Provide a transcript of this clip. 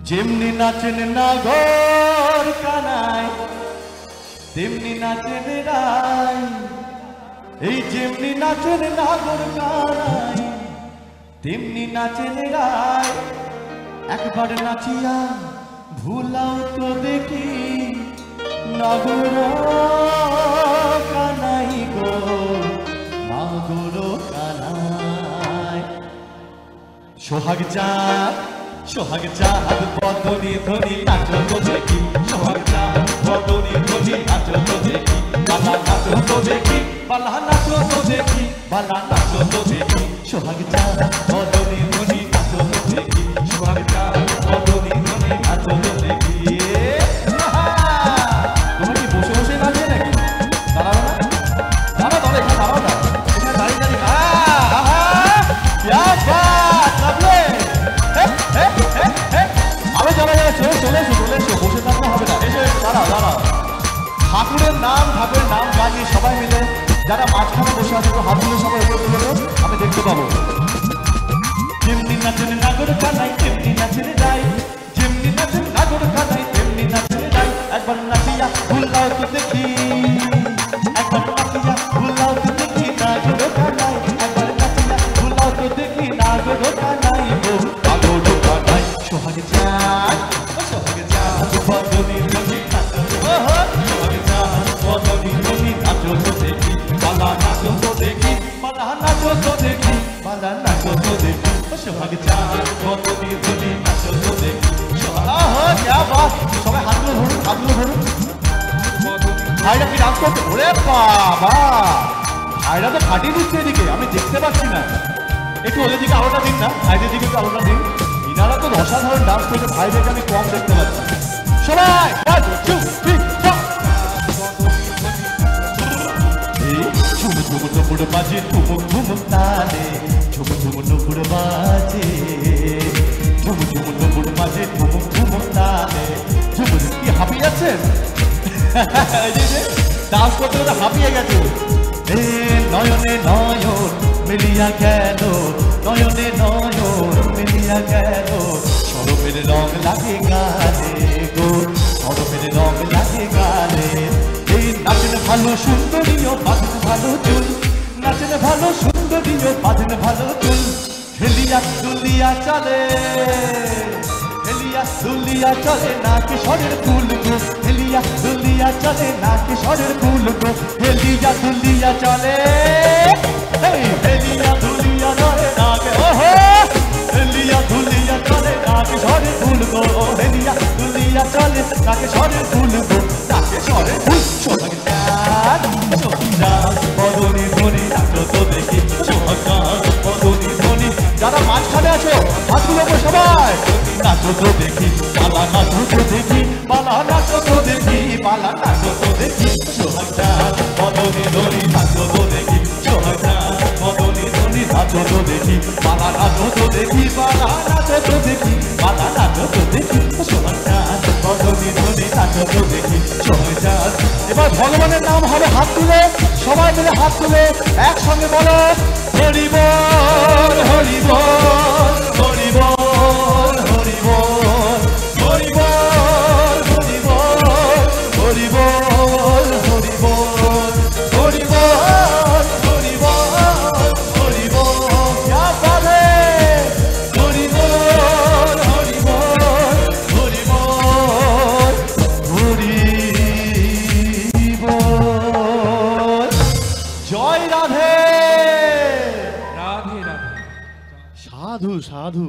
যেমনি নাচেন নাগর কানাই তেমনি নাচেন রাই, এই যেমনি নাচেন নাগর কানাই তেমনি নাচেন রাই। একবার নাচিয়া ভুলাও তো দেখি নাগর কানাই গো, নাগর কানাই। সোহাগ চাঁদ সোহাগ চাঁদ বদনি ধ্বনি নাচো তো দেখি, সোহাগ চাঁদ বদনি ধ্বনি নাচো তো দেখি, বালা নাচো তো দেখি, বালা নাচো তো দেখি, বালা নাচো তো দেখি। সোহাগ চাঁদ বদনি ধ্বনি নাচো তো দেখি, সোহাগ চাঁদ বদনি ধ্বনি নাচো তো দেখি। তোমরা কি বসে বসে নাচে নাকি? দাঁড়াও না, দাঁড়াও দাঁড়াও, এখানে দাঁড়াও না, এখানে দাঁড়িয়ে দাঁড়িয়ে আরো যারা যারা চলে এসো বসে থাকতে হবে না, এসে দাঁড়াও দাঁড়াও। ঠাকুরের নাম গাইয়ে সবাই মিলে যারা মাঝখানে বসে আছে হাত তুলে সবাই উপরে তুলে দেবো, আমি দেখতে পাবো। যেমনি নাচেন নাগর কানাই তেমনি নাচেন রাই, যেমনি নাচেন নাগর কানাই তেমনি নাচেন রাই। একবার নাচিয়া ভুলাও তো দেখি, একবার নাচিয়া ভুলাও তো দেখি নাগর কানাই, একবার নাচিয়া ভুলাও তো দেখি নাগর কানাই গো, নাগর কানাই। সোহাগ চাঁদ সোহাগ চাঁদ বদনি ধ্বনি নাচো, সোহাগ চাঁদ বদনি ধ্বনি নাচো তো দেখি, বালা নাচো তো দেখি, বালা নাচো তো দেখি, বালা নাচো তো দেখি। সোহাগ চাঁদ বদনি ধ্বনি নাচো তো দেখি। क्या बात, সবাই হাতগুলো ধরুন, হাতগুলো ধরুন। ভাইরা কি ডান্স করছে? ওরে বাবা, ভাইরা তো ফাটিয়ে দিচ্ছে এদিকে, আমি দেখতে পাচ্ছি না। একটু ওদের দিকে আলোটা দিন না, ভাইদের দিকে একটু আলোটা দিন। ইনারা তো অসাধারণ ডান্স করছে, ভাইদেরকে আমি কম দেখতে পাচ্ছি। সবাই ঝুমুর ঝুমুর নুপুর বাজে, ঠুমুক ঠুমুক তালে, ঝুমুর ঝুমুর নুপুর বাজে, ঝুমুর ঝুমুর নুপুর বাজে, ঠুমুক ঠুমুক তালে। ঝুমুর কি হাঁপিয়ে যাচ্ছেন? ডান্স করতে করতে হাঁপিয়ে গেছে। নয়নে নয়ন মিলিয়া গেল, নয়নে নয়ন মিলিয়া গেল, সরমের রং লাগে গালে গো, সরমের রং লাগে গালে। এই নাচেন ভালো সুন্দরীও বাঁধেন ভালো চুল, নাচেন ভালো সুন্দরীও বাঁধেন ভালো চুল। হেলিয়া দুলিয়া চলে, হেলিয়া দুলিয়া চলে না কিশোরের ফুল গো, হেলিয়া দুলিয়া চলে না কিশোরের ফুল গো, হেলিয়া দুলিয়া চলে, হেলিয়া দুলিয়া চলে না কে, ওহো হেলিয়া দুলিয়া চলে না কিশোরের ফুল গো, হেলিয়া দুলিয়া চলে না কিশোরের ফুল গো, না কিশোরের ফুল। সোহাগ চাঁদ সোহাগ চাঁদ বদনি ধ্বনি নাচো তো দেখি, সোহাগ চাঁদ বদনি ধ্বনি। যারা মাঝখানে আছো হাতগুলো সবাই নাচো তো দেখি, বালা নাচো তো দেখি, বালা নাচো তো দেখি, বালা নাচো তো দেখি। সোহাগ চাঁদ বদনি ধ্বনি নাচো তো দেখি, সোহাগ চাঁদ বদনি ধ্বনি নাচো তো দেখি, বালা নাচো তো দেখি, বালা নাচো তো দেখি, বালা নাচো তো দেখি। সোহাগ চাঁদ বদনি ধ্বনি নাচো তো দেখি, সোহাগ চাঁদ। এবার ভগবানের নাম হবে হাত তুলে, সবাই মিলে হাত তুলে একসঙ্গে বলো হরি বল হরি বল হরি বল হরি বল হরি বল হরি বল হরি বল হরি বল হরি বল হরি বল হরি বল। क्या बात है, हरि बोल हरि बोल हरि बोल हरि बोल। জয় রাধে, রাধে রাধে, সাধু সাধু।